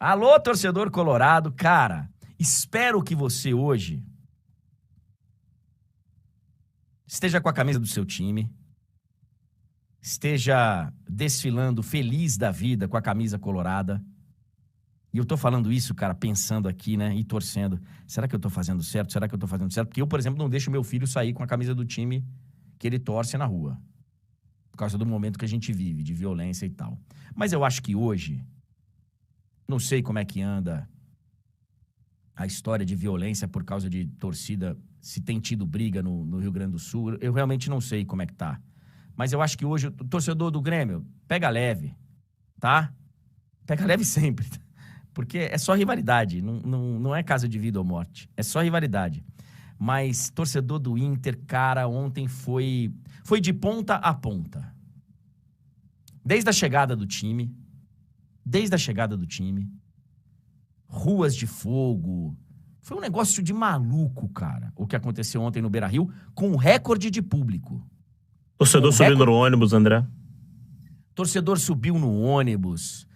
Alô, torcedor colorado. Cara, espero que você hoje esteja com a camisa do seu time, esteja desfilando feliz da vida com a camisa colorada. E eu tô falando isso, cara, pensando aqui, né, e torcendo. Será que eu tô fazendo certo? Será que eu tô fazendo certo? Porque eu, por exemplo, não deixo meu filho sair com a camisa do time que ele torce na rua. Por causa do momento que a gente vive, de violência e tal. Mas eu acho que hoje, não sei como é que anda a história de violência por causa de torcida, se tem tido briga no Rio Grande do Sul. Eu realmente não sei como é que tá. Mas eu acho que hoje o torcedor do Grêmio pega leve, tá? Pega leve sempre. Porque é só rivalidade, não é caso de vida ou morte. É só rivalidade. Mas torcedor do Inter, cara, ontem foi de ponta a ponta. Desde a chegada do time, ruas de fogo. Foi um negócio de maluco, cara, o que aconteceu ontem no Beira-Rio, com um recorde de público. Torcedor subindo no ônibus, André. Torcedor subiu no ônibus.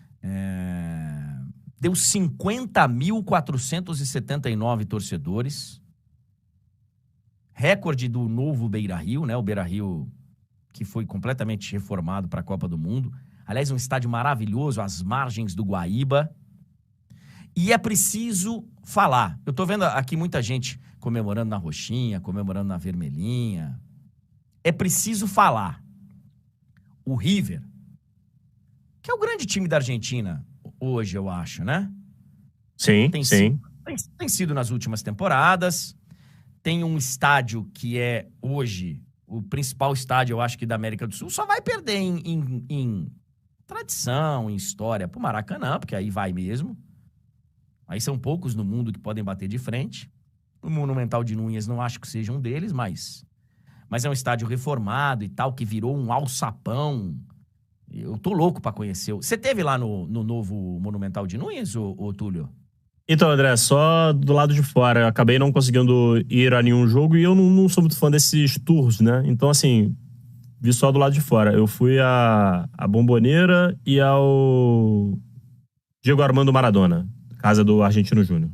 Deu 50.479 torcedores. Recorde do novo Beira-Rio, né? O Beira-Rio que foi completamente reformado para a Copa do Mundo. Aliás, um estádio maravilhoso, às margens do Guaíba. E é preciso falar. Eu tô vendo aqui muita gente comemorando na roxinha, comemorando na vermelhinha. É preciso falar. O River, que é o grande time da Argentina hoje, eu acho, né? Sim, sim. Tem sido nas últimas temporadas. Tem um estádio que é hoje o principal estádio, eu acho que da América do Sul. Só vai perder em tradição, em história pro Maracanã, porque aí vai mesmo. Aí são poucos no mundo que podem bater de frente. O Monumental de Núñez não acho que seja um deles, mas é um estádio reformado e tal, que virou um alçapão. Eu tô louco pra conhecer. Você teve lá no novo Monumental de Núñez, ô Túlio? Então, André, só do lado de fora. Eu acabei não conseguindo ir a nenhum jogo e eu não sou muito fã desses tours, né? Então, assim, vi só do lado de fora. Eu fui a Bombonera e ao Diego Armando Maradona, casa do Argentino Júnior.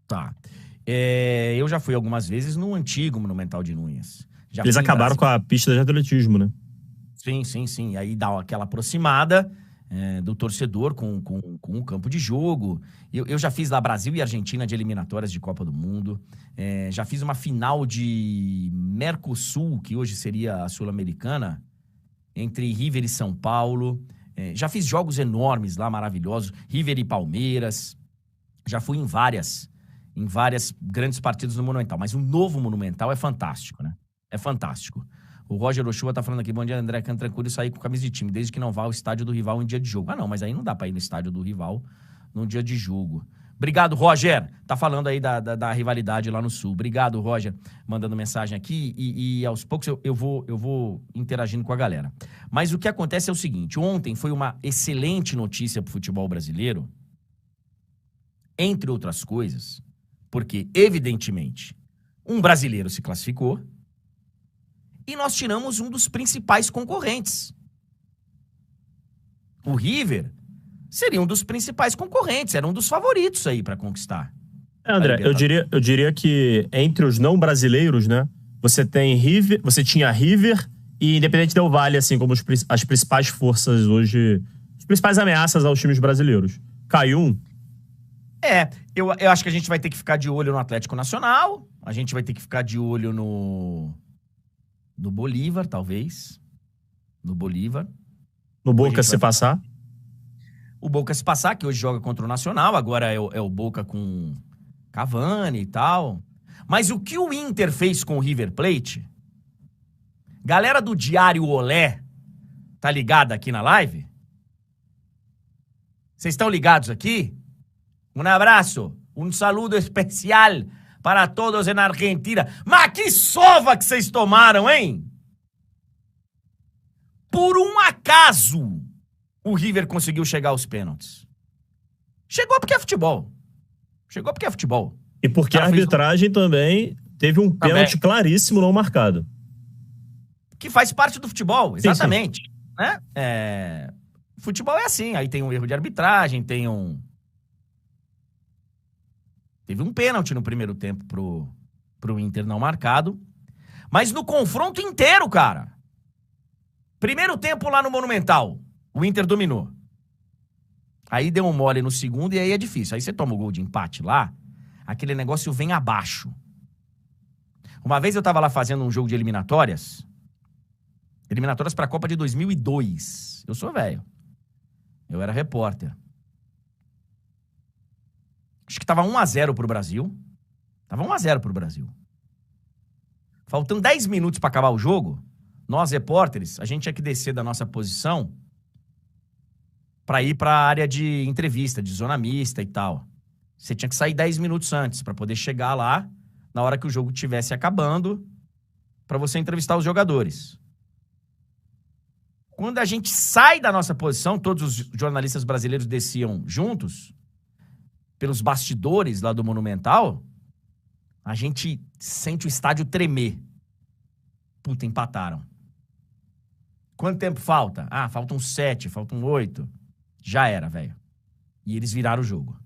Tá. Eu já fui algumas vezes no antigo Monumental de Núñez. Eles acabaram com a pista de atletismo, né? Sim. Aí dá aquela aproximada do torcedor com o campo de jogo. Eu já fiz lá Brasil e Argentina de eliminatórias de Copa do Mundo. Já fiz uma final de Mercosul, que hoje seria a Sul-Americana, entre River e São Paulo. Já fiz jogos enormes lá, maravilhosos. River e Palmeiras. Já fui em várias grandes partidas no Monumental. Mas o novo Monumental é fantástico, né? É fantástico. O Roger Ochoa tá falando aqui, bom dia, André, can tranquilo e sair com camisa de time, desde que não vá ao estádio do rival em dia de jogo. Ah, não, mas aí não dá pra ir no estádio do rival num dia de jogo. Obrigado, Roger. Tá falando aí da rivalidade lá no Sul. Obrigado, Roger, mandando mensagem aqui. E aos poucos eu vou interagindo com a galera. Mas o que acontece é o seguinte, ontem foi uma excelente notícia pro futebol brasileiro, entre outras coisas, porque, evidentemente, um brasileiro se classificou e nós tiramos um dos principais concorrentes. O River seria um dos principais concorrentes, era um dos favoritos aí para conquistar. André, eu diria que entre os não brasileiros, né, você tinha River e Independente Del Valle, assim, como as principais forças hoje, as principais ameaças aos times brasileiros. Caiu um. Eu acho que a gente vai ter que ficar de olho no Atlético Nacional, a gente vai ter que ficar de olho no Bolívar, talvez. No Bolívar. No Boca se passar. O Boca se passar, que hoje joga contra o Nacional, agora é o Boca com Cavani e tal. Mas o que o Inter fez com o River Plate, galera do Diário Olé, tá ligada aqui na live? Vocês estão ligados aqui? Um abraço, um saludo especial para todos na Argentina. Mas que sova que vocês tomaram, hein? Por um acaso, o River conseguiu chegar aos pênaltis. Chegou porque é futebol. E porque a arbitragem também teve um pênalti claríssimo não marcado. Que faz parte do futebol, exatamente. Sim. Né? Futebol é assim, aí tem um erro de arbitragem, tem um Teve um pênalti no primeiro tempo pro Inter não marcado. Mas no confronto inteiro, cara. Primeiro tempo lá no Monumental, o Inter dominou. Aí deu um mole no segundo e aí é difícil. Aí você toma o gol de empate lá, aquele negócio vem abaixo. Uma vez eu tava lá fazendo um jogo de eliminatórias pra Copa de 2002. Eu sou velho. Eu era repórter. Acho que tava 1-0 pro Brasil. Tava 1-0 pro Brasil. Faltando 10 minutos pra acabar o jogo, nós, repórteres, a gente tinha que descer da nossa posição pra ir pra área de entrevista, de zona mista e tal. Você tinha que sair 10 minutos antes pra poder chegar lá na hora que o jogo estivesse acabando pra você entrevistar os jogadores. Quando a gente sai da nossa posição, todos os jornalistas brasileiros desciam juntos, pelos bastidores lá do Monumental, a gente sente o estádio tremer. Puta, empataram. Quanto tempo falta? Ah, faltam 7, faltam 8. Já era, velho. E eles viraram o jogo.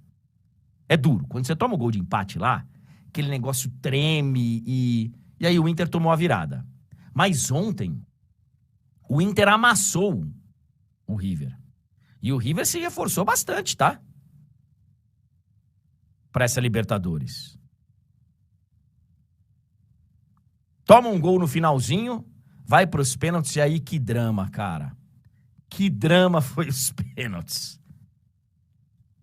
É duro. Quando você toma o gol de empate lá, aquele negócio treme e aí o Inter tomou a virada. Mas ontem, o Inter amassou o River. E o River se reforçou bastante, tá? Pra essa Libertadores. Toma um gol no finalzinho, vai pros pênaltis e aí que drama, cara. Que drama foi os pênaltis.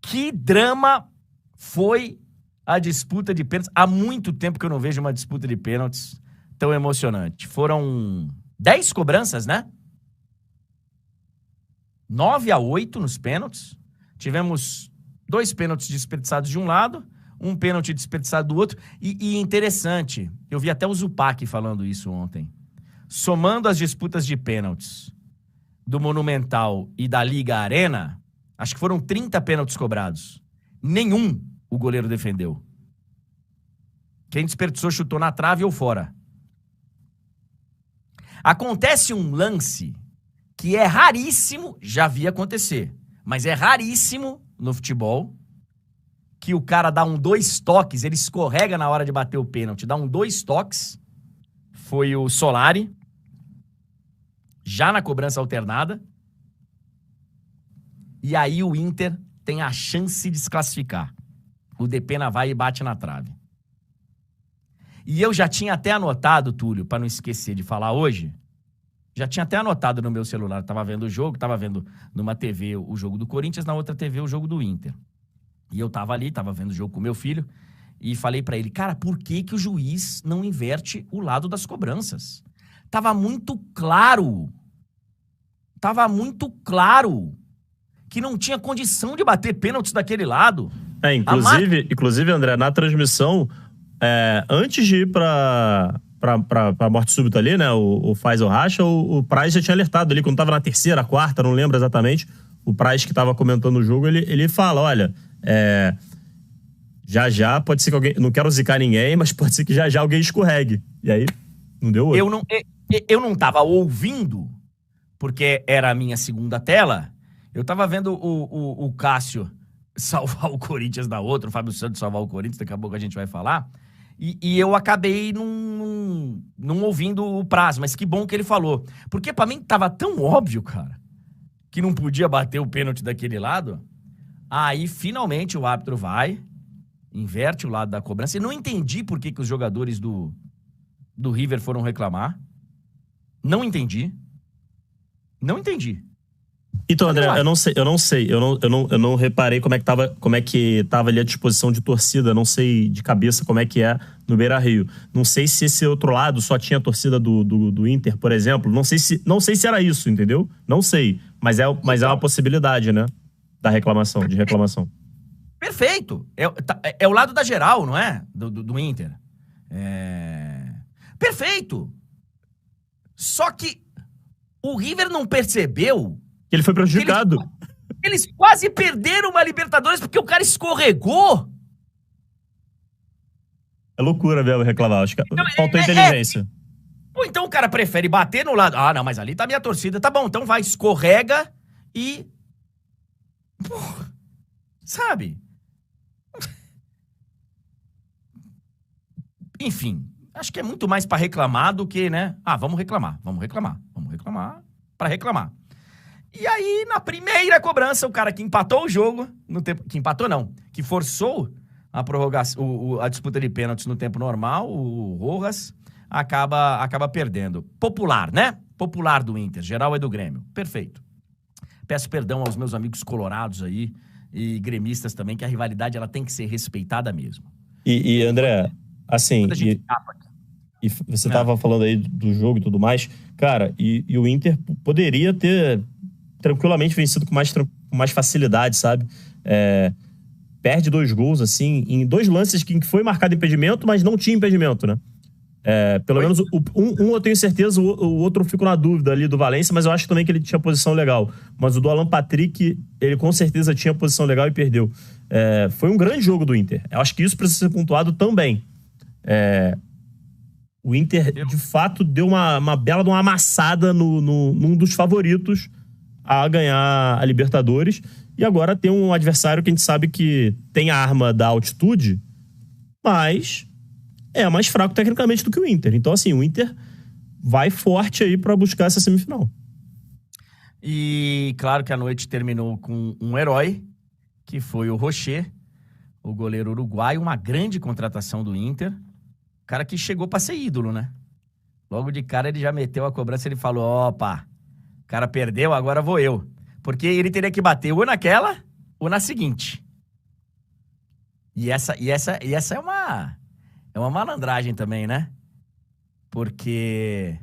Que drama foi a disputa de pênaltis. Há muito tempo que eu não vejo uma disputa de pênaltis tão emocionante. Foram 10 cobranças, né? 9-8 nos pênaltis. Tivemos 2 pênaltis desperdiçados de um lado, um pênalti desperdiçado do outro. E interessante, eu vi até o Zupac falando isso ontem. Somando as disputas de pênaltis do Monumental e da Liga Arena, acho que foram 30 pênaltis cobrados. Nenhum o goleiro defendeu. Quem desperdiçou chutou na trave ou fora. Acontece um lance que é raríssimo, já vi acontecer, mas é raríssimo no futebol, que o cara dá 2 toques, ele escorrega na hora de bater o pênalti, dá 2 toques, foi o Solari, já na cobrança alternada, e aí o Inter tem a chance de se classificar. O Depena vai e bate na trave. E eu já tinha até anotado, Túlio, para não esquecer de falar hoje, já tinha até anotado no meu celular, tava vendo o jogo, tava vendo numa TV o jogo do Corinthians, na outra TV o jogo do Inter. E eu tava ali, tava vendo o jogo com meu filho, e falei pra ele, cara, por que que o juiz não inverte o lado das cobranças? Tava muito claro que não tinha condição de bater pênaltis daquele lado. Inclusive, André, na transmissão, antes de ir pra morte súbita ali, né, o faz ou racha, o Praz já tinha alertado ali, quando tava na terceira, quarta, não lembro exatamente, o Praz que tava comentando o jogo, ele fala, olha, já pode ser que alguém, não quero zicar ninguém, mas pode ser que já alguém escorregue. E aí, não deu outro. Eu não tava ouvindo, porque era a minha segunda tela, eu tava vendo o Cássio salvar o Corinthians da outra, o Fábio Santos salvar o Corinthians, daqui a pouco a gente vai falar, e eu acabei não ouvindo o Praz, mas que bom que ele falou. Porque pra mim tava tão óbvio, cara, que não podia bater o pênalti daquele lado. Aí, finalmente, o árbitro vai, inverte o lado da cobrança. E não entendi por que os jogadores do River foram reclamar. Não entendi. Então, André, eu não reparei como é que tava ali a disposição de torcida, não sei de cabeça como é que é no Beira-Rio. Não sei se esse outro lado só tinha a torcida do Inter, por exemplo, não sei se era isso, entendeu? Não sei, mas é uma possibilidade, né, de reclamação. Perfeito, é o lado da geral, não é? Do Inter. Perfeito. Só que o River não percebeu que ele foi prejudicado. Eles quase perderam uma Libertadores porque o cara escorregou. É loucura mesmo reclamar. Acho que faltou inteligência. Ou então o cara prefere bater no lado. Ah, não, mas ali tá minha torcida. Tá bom, então vai, escorrega e... Sabe? Enfim, acho que é muito mais para reclamar do que, né? Vamos reclamar para reclamar. E aí, na primeira cobrança, o cara que empatou o jogo, no tempo, que empatou não, que forçou a prorrogação, a disputa de pênaltis no tempo normal, o Rojas, acaba perdendo. Popular, né? Popular do Inter, geral é do Grêmio. Perfeito. Peço perdão aos meus amigos colorados aí e gremistas também, que a rivalidade ela tem que ser respeitada mesmo. E André, assim, e você tava falando aí do jogo e tudo mais, cara, e o Inter poderia ter tranquilamente vencido com mais facilidade, sabe? Perde 2 gols, assim, em 2 lances que foi marcado impedimento, mas não tinha impedimento, né? Pelo menos um eu tenho certeza, o outro eu fico na dúvida ali do Valência, mas eu acho também que ele tinha posição legal. Mas o do Alan Patrick, ele com certeza tinha posição legal e perdeu. Foi um grande jogo do Inter. Eu acho que isso precisa ser pontuado também. O Inter, de fato, deu uma bela de uma amassada num dos favoritos a ganhar a Libertadores. E agora tem um adversário que a gente sabe que tem a arma da altitude, mas é mais fraco tecnicamente do que o Inter. Então, assim, o Inter vai forte aí pra buscar essa semifinal. E claro que a noite terminou com um herói, que foi o Rocher, o goleiro uruguaio, uma grande contratação do Inter. O cara que chegou pra ser ídolo, né? Logo de cara ele já meteu a cobrança, ele falou, opa, o cara perdeu, agora vou eu. Porque ele teria que bater ou naquela ou na seguinte. E essa é uma malandragem também, né? Porque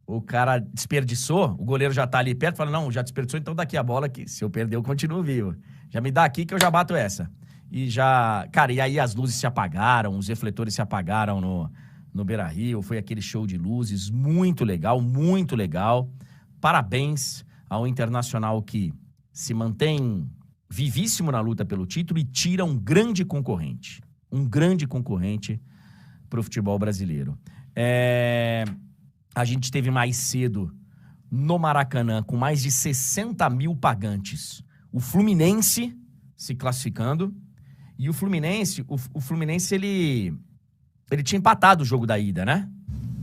o cara desperdiçou, o goleiro já tá ali perto, fala, não, já desperdiçou, então daqui a bola que se eu perder eu continuo vivo. Já me dá aqui que eu já bato essa. E já, cara, e aí as luzes se apagaram, os refletores se apagaram no Beira-Rio, foi aquele show de luzes, muito legal, muito legal. Parabéns ao Internacional que se mantém vivíssimo na luta pelo título e tira um grande concorrente para o futebol brasileiro. A gente teve mais cedo no Maracanã, com mais de 60 mil pagantes, o Fluminense se classificando, e o Fluminense ele tinha empatado o jogo da ida, né?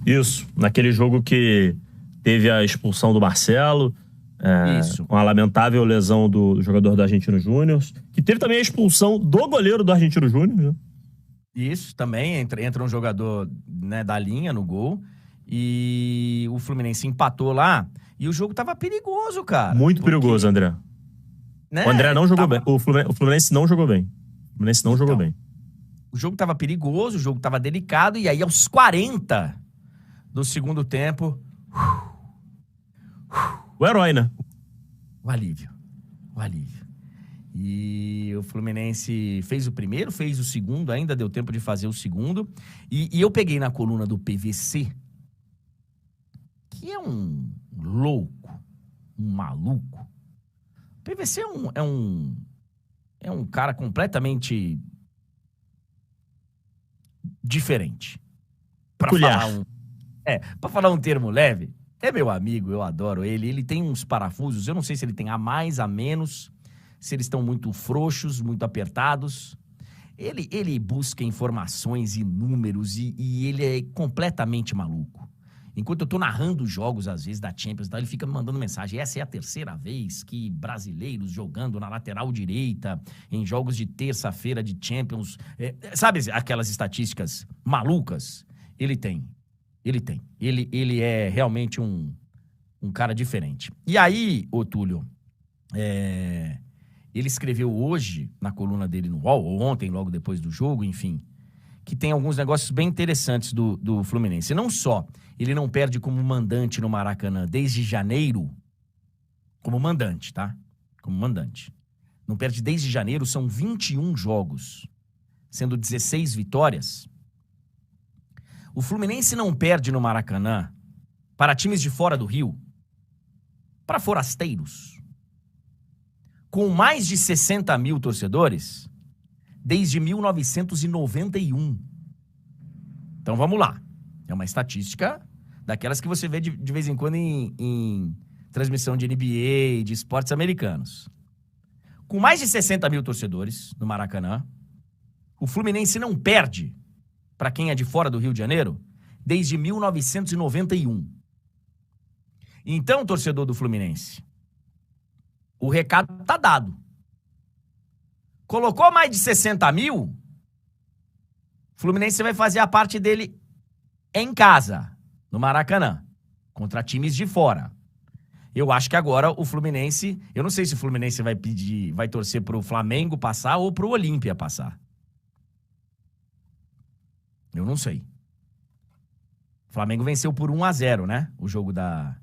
Isso, naquele jogo que teve a expulsão do Marcelo, Isso. com a lamentável lesão do jogador do Argentino Júnior, que teve também a expulsão do goleiro do Argentino Júnior, né? Isso, também entra um jogador, né, da linha no gol. E o Fluminense empatou lá. E o jogo tava perigoso, cara. Muito perigoso, André. Né? O André não jogou bem. O Fluminense não jogou bem. O Fluminense não jogou bem. O jogo tava perigoso, o jogo tava delicado. E aí, aos 40 do segundo tempo... O herói, né? O alívio. E o Fluminense fez o primeiro, fez o segundo, ainda deu tempo de fazer o segundo. E eu peguei na coluna do PVC, que é um louco, um maluco. O PVC é um cara completamente diferente. Pra falar um termo leve, é meu amigo, eu adoro ele. Ele tem uns parafusos, eu não sei se ele tem a mais, a menos, se eles estão muito frouxos, muito apertados. Ele busca informações e números e ele é completamente maluco. Enquanto eu tô narrando os jogos, às vezes, da Champions, ele fica me mandando mensagem. Essa é a terceira vez que brasileiros jogando na lateral direita, em jogos de terça-feira de Champions... sabe aquelas estatísticas malucas? Ele tem. Ele é realmente um cara diferente. E aí, ô Túlio, ele escreveu hoje, na coluna dele no UOL, ou ontem, logo depois do jogo, enfim, que tem alguns negócios bem interessantes do Fluminense. Não só ele não perde como mandante no Maracanã desde janeiro, como mandante, tá? Como mandante. Não perde desde janeiro, são 21 jogos, sendo 16 vitórias. O Fluminense não perde no Maracanã para times de fora do Rio, para forasteiros, com mais de 60 mil torcedores, desde 1991. Então vamos lá. É uma estatística daquelas que você vê de vez em quando em transmissão de NBA, de esportes americanos. Com mais de 60 mil torcedores no Maracanã, o Fluminense não perde para quem é de fora do Rio de Janeiro, desde 1991. Então, torcedor do Fluminense, o recado tá dado. Colocou mais de 60 mil, o Fluminense vai fazer a parte dele em casa, no Maracanã, contra times de fora. Eu acho que agora o Fluminense... Eu não sei se o Fluminense vai torcer pro Flamengo passar ou pro Olímpia passar. Eu não sei. O Flamengo venceu por 1-0, né? O jogo da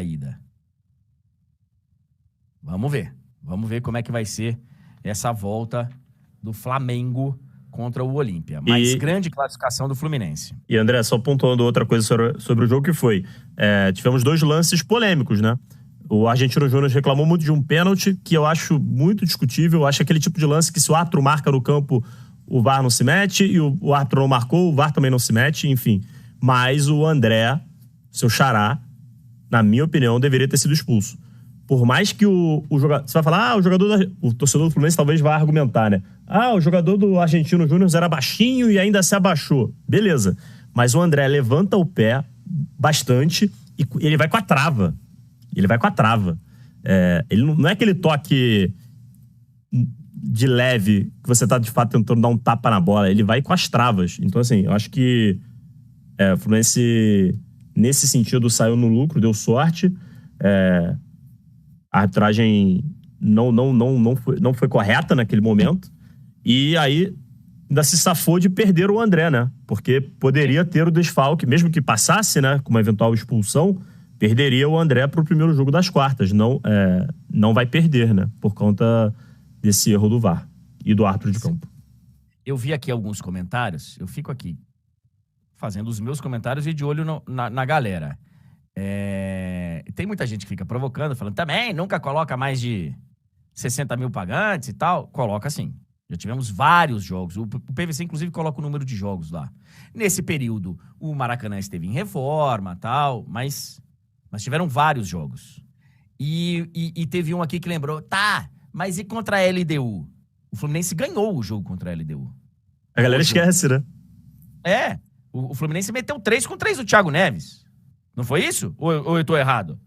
ida. Vamos ver. Vamos ver como é que vai ser essa volta do Flamengo contra o Olímpia. Mas grande classificação do Fluminense. E, André, só pontuando outra coisa sobre o jogo que foi... tivemos 2 lances polêmicos, né? O Argentino Júnior reclamou muito de um pênalti, que eu acho muito discutível. Eu acho aquele tipo de lance que se o árbitro marca no campo, o VAR não se mete, e o árbitro não marcou, o VAR também não se mete, enfim. Mas o André, seu xará, na minha opinião, deveria ter sido expulso. Por mais que o jogador... Você vai falar, o torcedor do Fluminense talvez vá argumentar, né? O jogador do Argentino Júnior era baixinho e ainda se abaixou. Beleza. Mas o André levanta o pé bastante e ele vai com a trava. Ele vai com a trava. Ele não é aquele toque de leve que você tá, de fato, tentando dar um tapa na bola. Ele vai com as travas. Então, assim, eu acho que o Fluminense, nesse sentido, saiu no lucro, deu sorte. A arbitragem não foi correta naquele momento. E aí ainda se safou de perder o André, né? Porque poderia ter o desfalque, mesmo que passasse, né, com uma eventual expulsão, perderia o André pro primeiro jogo das quartas. Não vai perder, né? Por conta desse erro do VAR e do árbitro de campo. Eu vi aqui alguns comentários, eu fico aqui fazendo os meus comentários e de olho na galera. Tem muita gente que fica provocando, falando também, nunca coloca mais de 60 mil pagantes e tal. Coloca sim. Já tivemos vários jogos. O PVC, inclusive, coloca o número de jogos lá. Nesse período, o Maracanã esteve em reforma e tal, mas tiveram vários jogos. E teve um aqui que lembrou, mas e contra a LDU? O Fluminense ganhou o jogo contra a LDU. A galera esquece, né? O Fluminense meteu 3-3 do Thiago Neves. Não foi isso? Ou eu tô errado?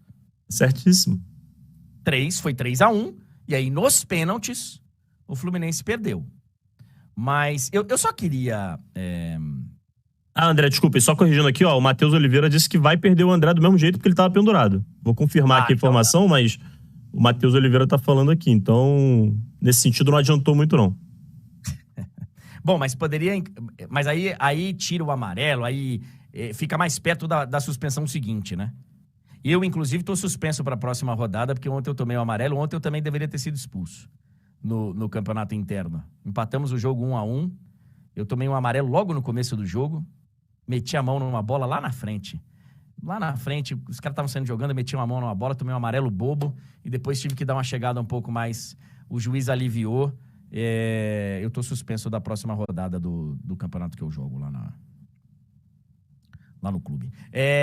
Certíssimo. Foi 3-1. E aí, nos pênaltis, o Fluminense perdeu. Mas eu só queria... André, desculpa, só corrigindo aqui, o Matheus Oliveira disse que vai perder o André do mesmo jeito porque ele tava pendurado. Vou confirmar aqui a informação, então, mas o Matheus Oliveira tá falando aqui. Então, nesse sentido, não adiantou muito, não. Bom, mas poderia... Mas aí tira o amarelo, aí fica mais perto da suspensão seguinte, né? Eu, inclusive, tô suspenso para a próxima rodada, porque ontem eu tomei o amarelo, ontem eu também deveria ter sido expulso no campeonato interno. Empatamos o jogo 1-1, eu tomei um amarelo logo no começo do jogo, meti a mão numa bola lá na frente. Lá na frente, os caras estavam saindo jogando, eu meti uma mão numa bola, tomei um amarelo bobo, e depois tive que dar uma chegada um pouco mais... O juiz aliviou. Eu tô suspenso da próxima rodada do campeonato que eu jogo lá no clube.